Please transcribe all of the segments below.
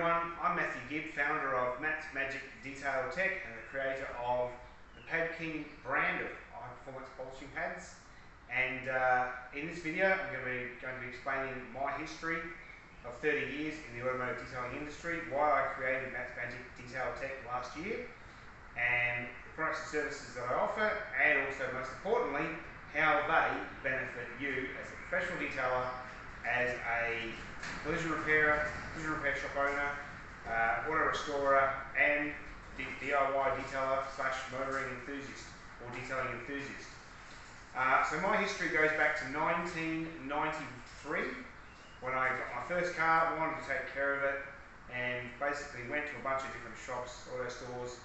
everyone, I'm Matthew Gibb, founder of Matt's Magic Detail Tech and the creator of the Pad King brand of high performance polishing pads. And in this video I'm going to be explaining my history of 30 years in the automotive detailing industry, why I created Matt's Magic Detail Tech last year, and the products and services that I offer, and also most importantly how they benefit you as a professional detailer, as a collision repair shop owner, auto restorer, and DIY detailer / motoring enthusiast or detailing enthusiast. So my history goes back to 1993 when I got my first car, wanted to take care of it, and basically went to a bunch of different shops, auto stores,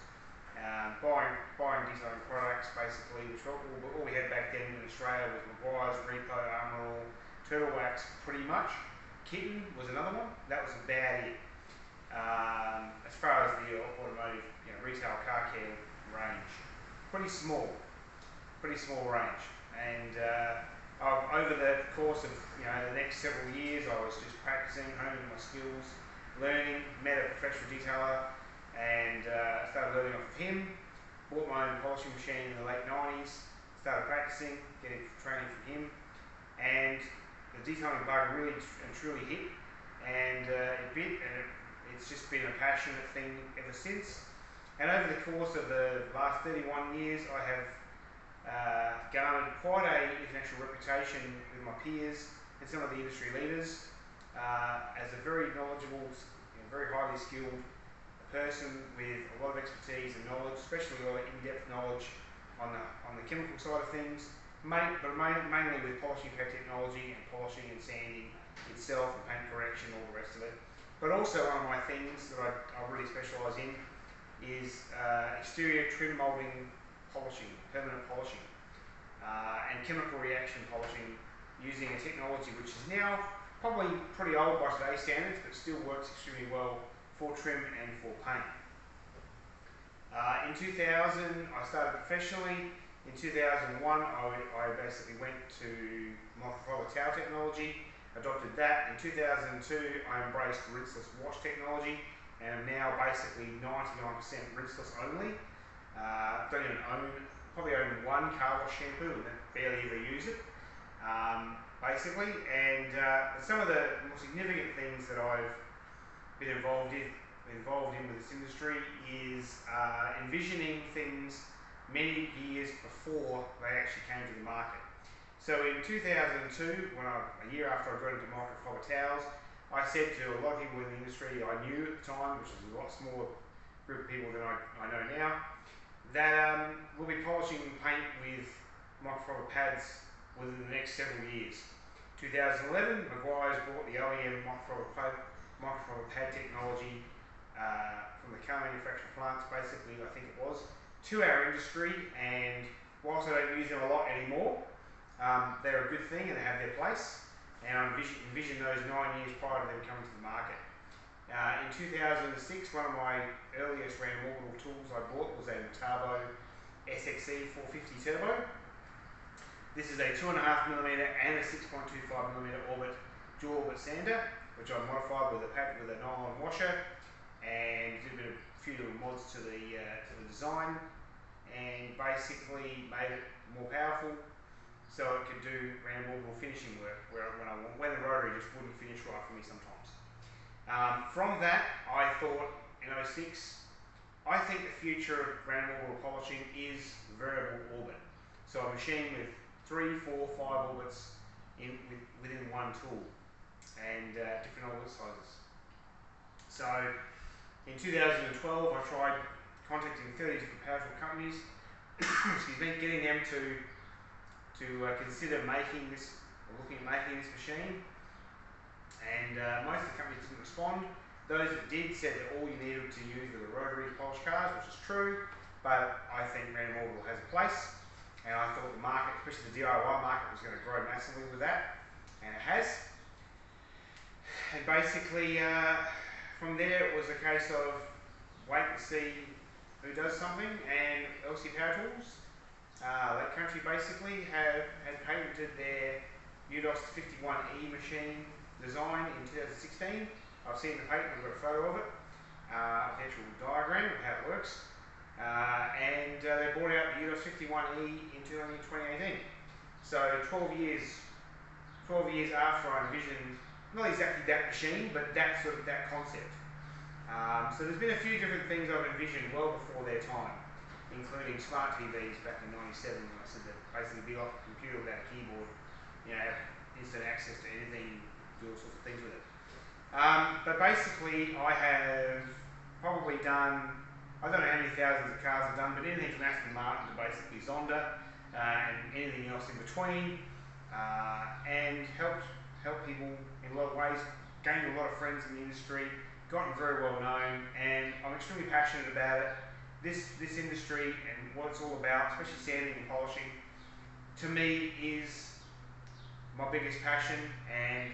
buying detailing products basically, which all we had back then in Australia was Maguire's, Repo, Armor All, Turtle Wax pretty much. Kitten was another one. That was about it. As far as the automotive retail car care range, pretty small range. And over the course of the next several years, I was just practicing, honing my skills, learning. Met a professional detailer and started learning off of him. Bought my own polishing machine in the late 90s. Started practicing, getting training from him, and the detailing bug really and truly hit, and it bit, and it's just been a passionate thing ever since. And over the course of the last 31 years, I have garnered quite an international reputation with my peers and some of the industry leaders as a very knowledgeable, very highly skilled person with a lot of expertise and knowledge, especially a lot of in-depth knowledge on the chemical side of things, but mainly with polishing pad technology and polishing and sanding itself and paint correction, all the rest of it. But also one of my things that I really specialise in is exterior trim moulding polishing, permanent polishing, and chemical reaction polishing using a technology which is now probably pretty old by today's standards, but still works extremely well for trim and for paint. In 2000, I started professionally. In 2001, I basically went to microfiber towel technology, adopted that. In 2002, I embraced rinseless wash technology, and am now basically 99% rinseless only. Probably own one car wash shampoo and barely ever use it, basically. And some of the more significant things that I've been involved in with this industry is envisioning things many years before they actually came to the market. So in 2002, a year after I got into microfiber towels, I said to a lot of people in the industry I knew at the time, which is a lot smaller group of people than I know now, that we'll be polishing paint with microfiber pads within the next several years. 2011, Maguire's bought the OEM microfiber pad technology from the car manufacturer plants, basically, I think it was, to our industry, and whilst I don't use them a lot anymore, they're a good thing and they have their place, and I envision those 9 years prior to them coming to the market. In 2006, one of my earliest random orbital tools I bought was a Metabo SXE 450 Turbo. This is a 2.5mm and a 6.25mm dual orbit sander, which I modified with a nylon washer, and did a few little mods to the design, and basically made it more powerful so it could do random orbital finishing work when the rotary just wouldn't finish right for me sometimes. From that, I thought in 2006, I think the future of random orbital polishing is variable orbit. So a machine with 3, 4, 5 orbits within one tool, and different orbit sizes. So in 2012, I tried contacting 30 different powerful companies, excuse me, getting them to consider making this, or looking at making this machine, and most of the companies didn't respond. Those that did said that all you needed to use were the rotary to polish cars, which is true, but I think random orbital has a place, and I thought the market, especially the DIY market, was going to grow massively with that, and it has. And basically, from there it was a case of wait and see who does something, and LC Power Tools, that country basically had patented their UDOS 51E machine design in 2016, I've seen the patent, I've got a photo of it, the actual diagram of how it works. And they brought out the ULOS 51E in 2018. So 12 years after I envisioned, not exactly that machine, but that sort of that concept. So there's been a few different things I've envisioned well before their time, including smart TVs back in '97 when I said that basically be like a computer without a keyboard, have instant access to anything, do all sorts of things with it. But basically I have probably done, I don't know how many thousands of cars I've done, but anything from Aston Martin to basically Zonda and anything else in between, and helped people in a lot of ways, gained a lot of friends in the industry, gotten very well known, and I'm extremely passionate about it. This industry and what it's all about, especially sanding and polishing, to me is my biggest passion. And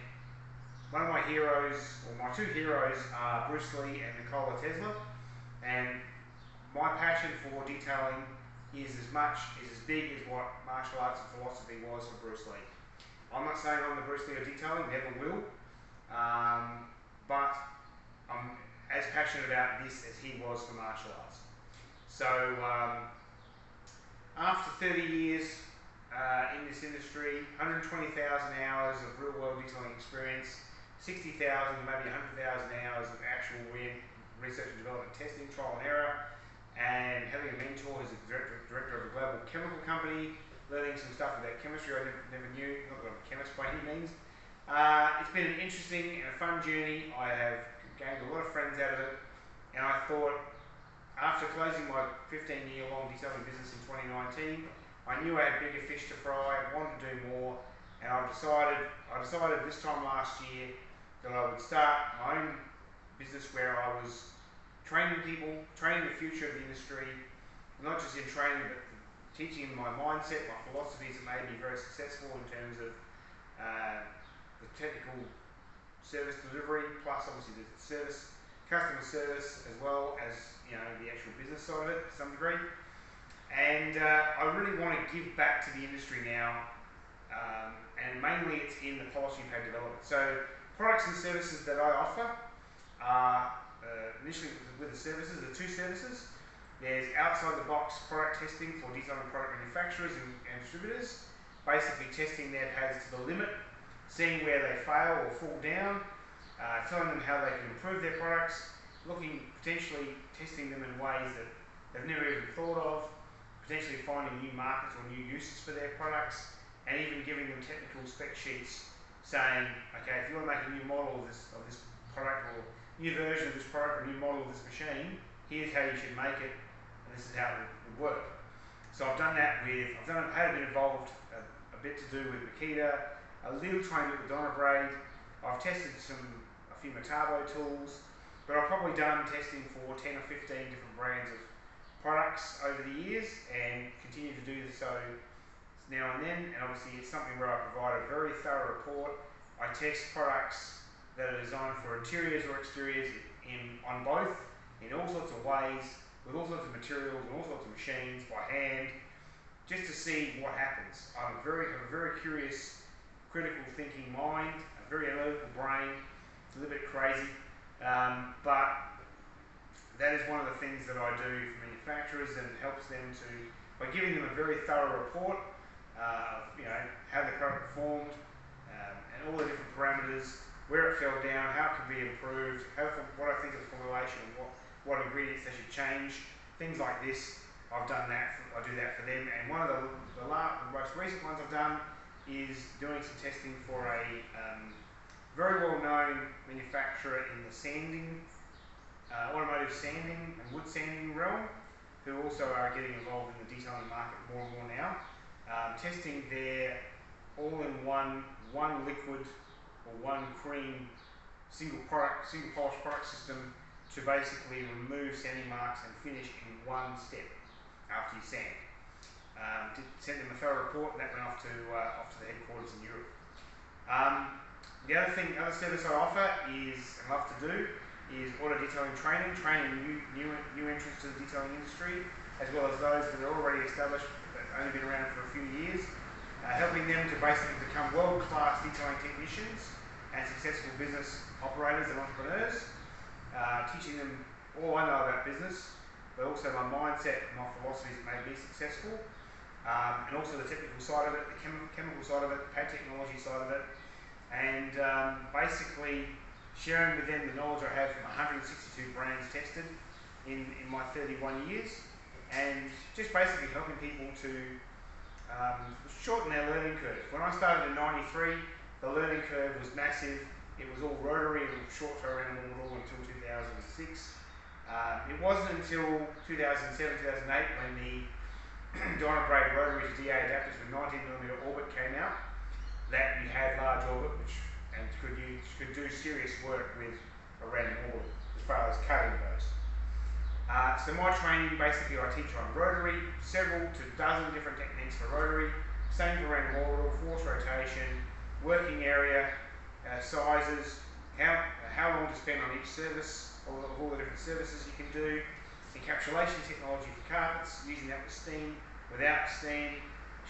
one of my heroes, or my two heroes, are Bruce Lee and Nikola Tesla. And my passion for detailing is as big as what martial arts and philosophy was for Bruce Lee. I'm not saying I'm the Bruce Lee of detailing, never will, but I'm as passionate about this as he was for martial arts. So after 30 years in this industry, 120,000 hours of real world detailing experience, 60,000 to maybe 100,000 hours of actual research and development testing, trial and error, and having a mentor who's a director of a global chemical company, learning some stuff about chemistry I never knew, not that I'm a chemist by any means. It's been an interesting and a fun journey. I have gained a lot of friends out of it, and I thought, after closing my 15-year-long detailing business in 2019, I knew I had bigger fish to fry, wanted to do more, and I decided this time last year that I would start my own business where I was training people, training the future of the industry, not just in training, but teaching them my mindset, my philosophies that made me very successful in terms of the technical service delivery, plus obviously the customer service, as well as the actual business side of it to some degree. And I really want to give back to the industry now, and mainly it's in the polishing pad development. So products and services that I offer are initially with the services, the two services. There's outside the box product testing for detailing product manufacturers and distributors, basically testing their pads to the limit, seeing where they fail or fall down, telling them how they can improve their products, potentially testing them in ways that they've never even thought of, potentially finding new markets or new uses for their products, and even giving them technical spec sheets saying, okay, if you want to make a new model of this product, or new version of this product, or a new model of this machine, here's how you should make it, and this is how it would work. So I've done that had been involved a bit to do with Makita, a little tiny bit with Dynabrade. I've tested a few Metabo tools, but I've probably done testing for 10 or 15 different brands of products over the years, and continue to do so now and then. And obviously it's something where I provide a very thorough report. I test products that are designed for interiors or exteriors on both, in all sorts of ways, with all sorts of materials and all sorts of machines by hand, just to see what happens. I have a very curious, critical thinking mind, a very analytical brain, a little bit crazy, but that is one of the things that I do for manufacturers, and helps them to, by giving them a very thorough report, how the product performed, and all the different parameters, where it fell down, how it could be improved, what I think of the formulation, what ingredients they should change, things like this. I do that for them. And one of the most recent ones I've done is doing some testing for a very well-known manufacturer in the automotive sanding and wood sanding realm, who also are getting involved in the detailing market more and more now, testing their all-in-one liquid or one cream single polish product system to basically remove sanding marks and finish in one step after you sand. Sent them a thorough report, and that went off to the headquarters in Europe. The other service I offer and love to do, is auto detailing training new entrants to the detailing industry, as well as those that are already established but only been around for a few years, helping them to basically become world-class detailing technicians and successful business operators and entrepreneurs, teaching them all I know about business, but also my mindset and my philosophies that made me successful, and also the technical side of it, the chemical side of it, the pad technology side of it, and basically sharing with them the knowledge I have from 162 brands tested in my 31 years, and just basically helping people to shorten their learning curve. When I started in '93, the learning curve was massive. It was all rotary and short throw animal model until 2006. It wasn't until 2007, 2008 when the Dynabrade rotary to DA adapters with 19mm orbit came out that you had large orbit, which and could do serious work with a random orbit as far as cutting goes. So my training, basically I teach on rotary, several to a dozen different techniques for rotary, same for random orbital, force rotation, working area, sizes, how long to spend on each service, all the different services you can do, encapsulation technology for carpets, using that with steam, without steam,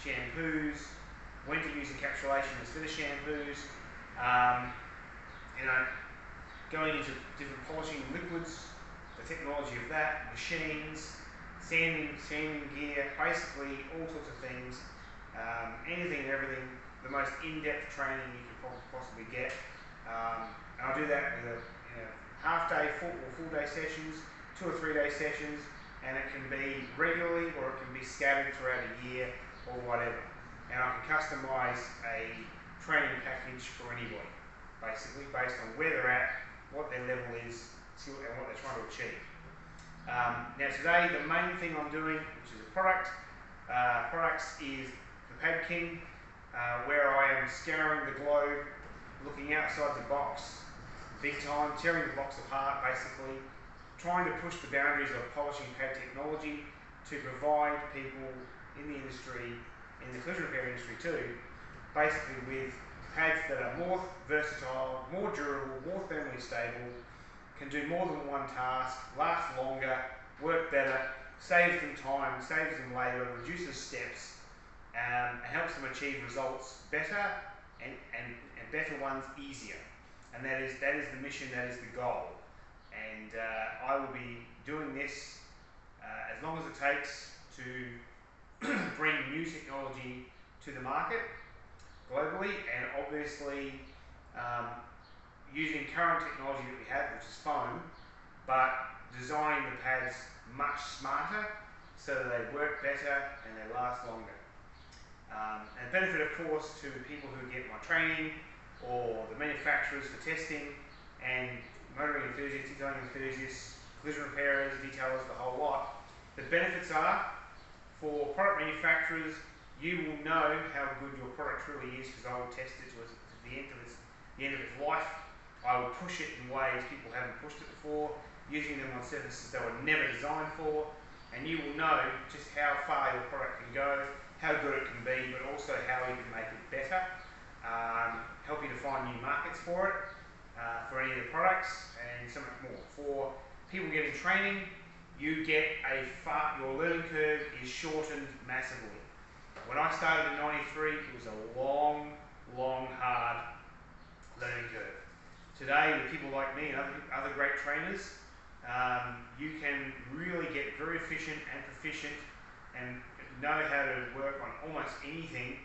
shampoos, when to use encapsulation instead of shampoos, going into different polishing liquids, the technology of that, machines, sanding gear, basically all sorts of things, anything and everything, the most in-depth training you can possibly get. And I do that with half-day, full-day sessions, 2 or 3 day sessions, and it can be regularly or it can be scattered throughout a year or whatever. And I can customise a training package for anybody, basically, based on where they're at, what their level is, and what they're trying to achieve. Now today, the main thing I'm doing, which is a products is the Pad King, where I am scouring the globe, looking outside the box, big time, tearing the box apart basically, trying to push the boundaries of polishing pad technology to provide people in the industry, in the collision repair industry too, basically with pads that are more versatile, more durable, more thermally stable, can do more than one task, last longer, work better, saves them time, saves them labour, reduces steps, and helps them achieve results better and better ones easier. And that is the mission, that is the goal. And I will be doing this as long as it takes to bring new technology to the market globally, and obviously using current technology that we have, which is foam, but designing the pads much smarter so that they work better and they last longer. And benefit, of course, to people who get my training, or the manufacturers for testing, and motoring enthusiasts, detailing enthusiasts, collision repairers, detailers, the whole lot. The benefits are, for product manufacturers, you will know how good your product truly is because I will test it to the end of its life. I will push it in ways people haven't pushed it before, using them on surfaces they were never designed for, and you will know just how far your product can go, how good it can be, but also how you can make it better, help you to find new markets for it, for any of the products, and so much more. For people getting training, you get your learning curve is shortened massively. When I started in '93, it was a long, hard learning curve. Today, with people like me and other great trainers, you can really get very efficient and proficient and know how to work on almost anything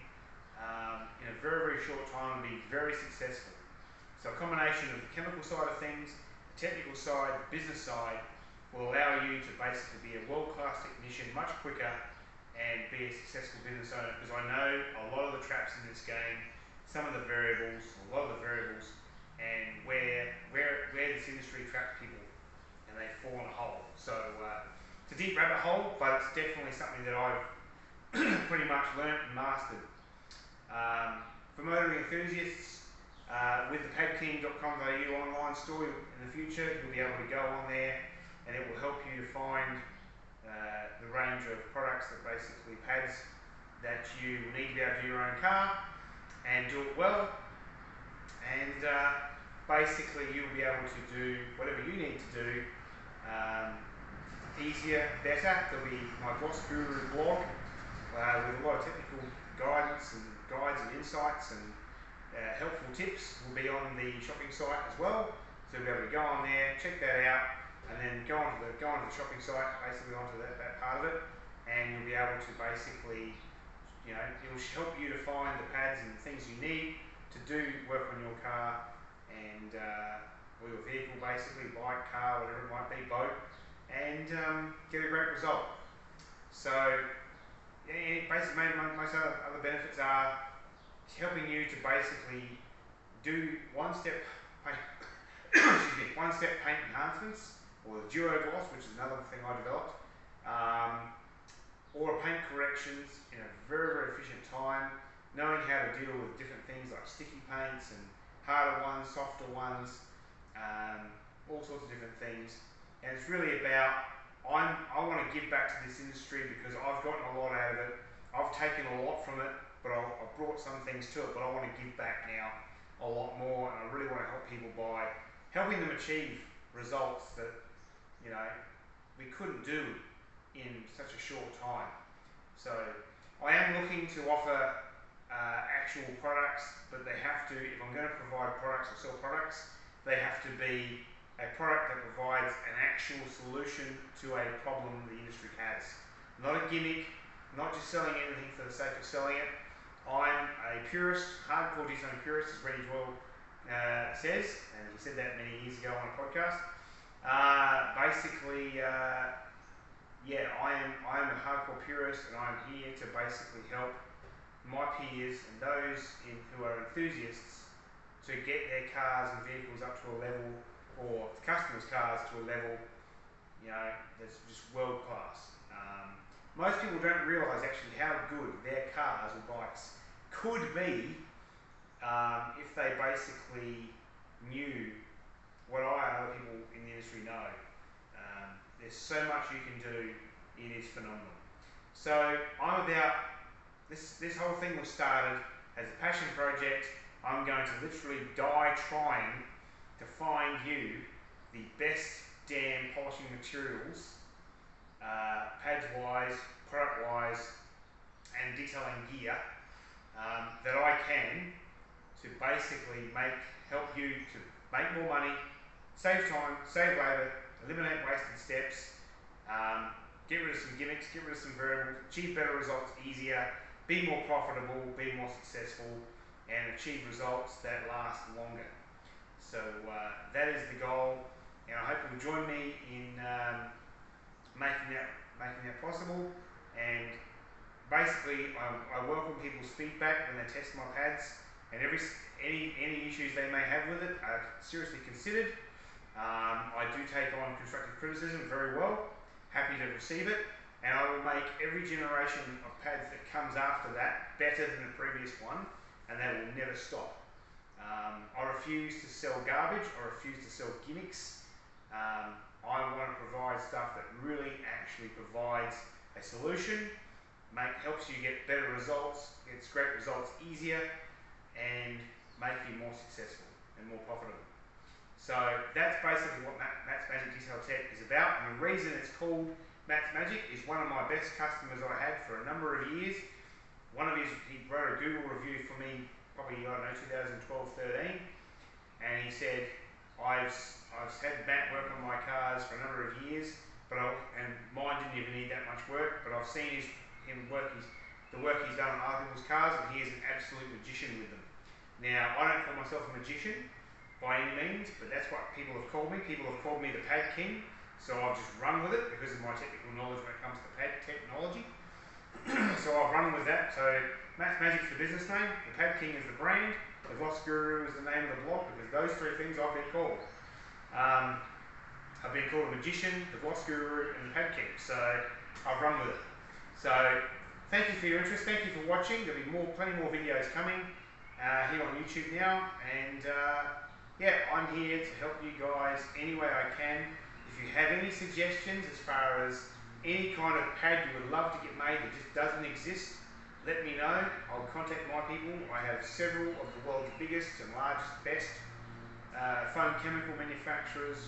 in a very short time and be very successful. So a combination of the chemical side of things, the technical side, the business side, will allow you to basically be a world-class technician much quicker and be a successful business owner, because I know a lot of the traps in this game, a lot of the variables, and where this industry traps people and they fall in a hole. So it's a deep rabbit hole, but it's definitely something that I've pretty much learnt and mastered. For motoring enthusiasts, with the padking.com.au online store in the future, you'll be able to go on there and it will help you to find the range of products that basically pads that you need to be able to do your own car and do it well, and basically you'll be able to do whatever you need to do easier, better. There'll be my Gloss Guru blog with a lot of technical guidance and guides and insights and helpful tips will be on the shopping site as well. So you'll be able to go on there, check that out, and then go onto the shopping site, basically onto that part of it, and you'll be able to basically, it'll help you to find the pads and the things you need to do work on your car and or your vehicle, basically, bike, car, whatever it might be, boat, and get a great result. So basically, most other benefits are helping you to basically do one-step paint enhancements, or the duo gloss, which is another thing I developed, or paint corrections in a very, very efficient time, knowing how to deal with different things like sticky paints and harder ones, softer ones, all sorts of different things. And it's really about, I want to give back to this industry because I've gotten a lot out of it. I've taken a lot from it, but I've brought some things to it, but I want to give back now a lot more, and I really want to help people by helping them achieve results that, we couldn't do in such a short time. So I am looking to offer actual products, but they have to, if I'm going to provide products or sell products, they have to be a product that provides an actual solution to a problem the industry has. Not a gimmick, not just selling anything for the sake of selling it. I'm a purist, hardcore detailing purist, as Rennie Doyle says, and he said that many years ago on a podcast. I am a hardcore purist, and I'm here to basically help my peers and those who are enthusiasts to get their cars and vehicles up to a level, or customers' cars to a level, that's just world class. Most people don't realise actually how good their cars or bikes could be if they basically knew what I and other people in the industry know. There's so much you can do, it is phenomenal. So I'm about, this whole thing was started as a passion project. I'm going to literally die trying to find you the best damn polishing materials, pads wise, product wise, and detailing gear that I can to basically help you to make more money, save time, save labour, eliminate wasted steps, get rid of some gimmicks, get rid of some variables, achieve better results easier, be more profitable, be more successful, and achieve results that last longer. So that is the goal, and I hope you'll join me in making that possible. And basically, I welcome people's feedback when they test my pads, and any issues they may have with it are seriously considered. I do take on constructive criticism very well, happy to receive it, and I will make every generation of pads that comes after that better than the previous one, and that will never stop. I refuse to sell garbage, I refuse to sell gimmicks. I want to provide stuff that really actually provides a solution, helps you get better results, gets great results easier, and make you more successful and more profitable. So that's basically what Matt's Magic Detail Tech is about, and the reason it's called Matt's Magic is one of my best customers I had for a number of years. He wrote a Google review for me probably, 2012-13, and he said, I've had Matt work on my cars for a number of years, and mine didn't even need that much work, but I've seen the work he's done on other people's cars, and he is an absolute magician with them. Now, I don't call myself a magician by any means, but that's what people have called me. People have called me the Pad King, so I've just run with it because of my technical knowledge when it comes to pad technology. So I've run with that. So Matt's Magic's the business name, the Pad King is the brand, the Gloss Guru is the name of the blog, because those three things I've been called. I've been called a magician, the Gloss Guru, and the Pad King. So I've run with it. So thank you for your interest, thank you for watching. There'll be plenty more videos coming here on YouTube now, and I'm here to help you guys any way I can. If you have any suggestions as far as any kind of pad you would love to get made that just doesn't exist, let me know. I'll contact my people. I have several of the world's biggest and largest, best foam chemical manufacturers,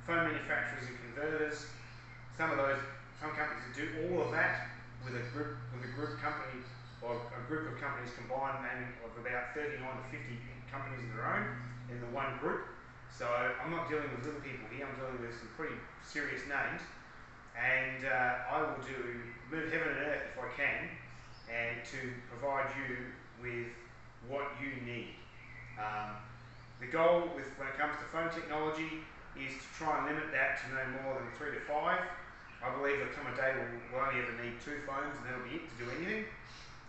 foam manufacturers and converters. Some companies that do all of that with a group company or a group of companies combined, and of about 39 to 50 companies of their own in the one group. So I'm not dealing with little people here, I'm dealing with some pretty serious names, and I will move heaven and earth if I can, and to provide you with what you need. The goal when it comes to phone technology is to try and limit that to no more than 3 to 5. I believe there'll come a day when we'll only ever need 2 phones and that'll be it to do anything,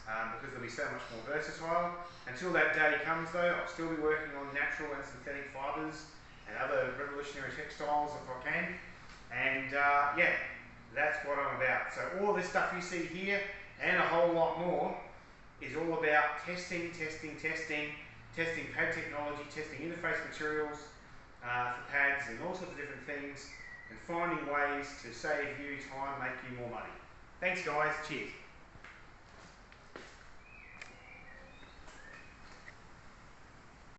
because they'll be so much more versatile. Until that day comes though, I'll still be working on natural and synthetic fibres and other revolutionary textiles if I can. And yeah, that's what I'm about. So all this stuff you see here and a whole lot more is all about testing pad technology, testing interface materials for pads and all sorts of different things, and finding ways to save you time, make you more money. Thanks guys, cheers.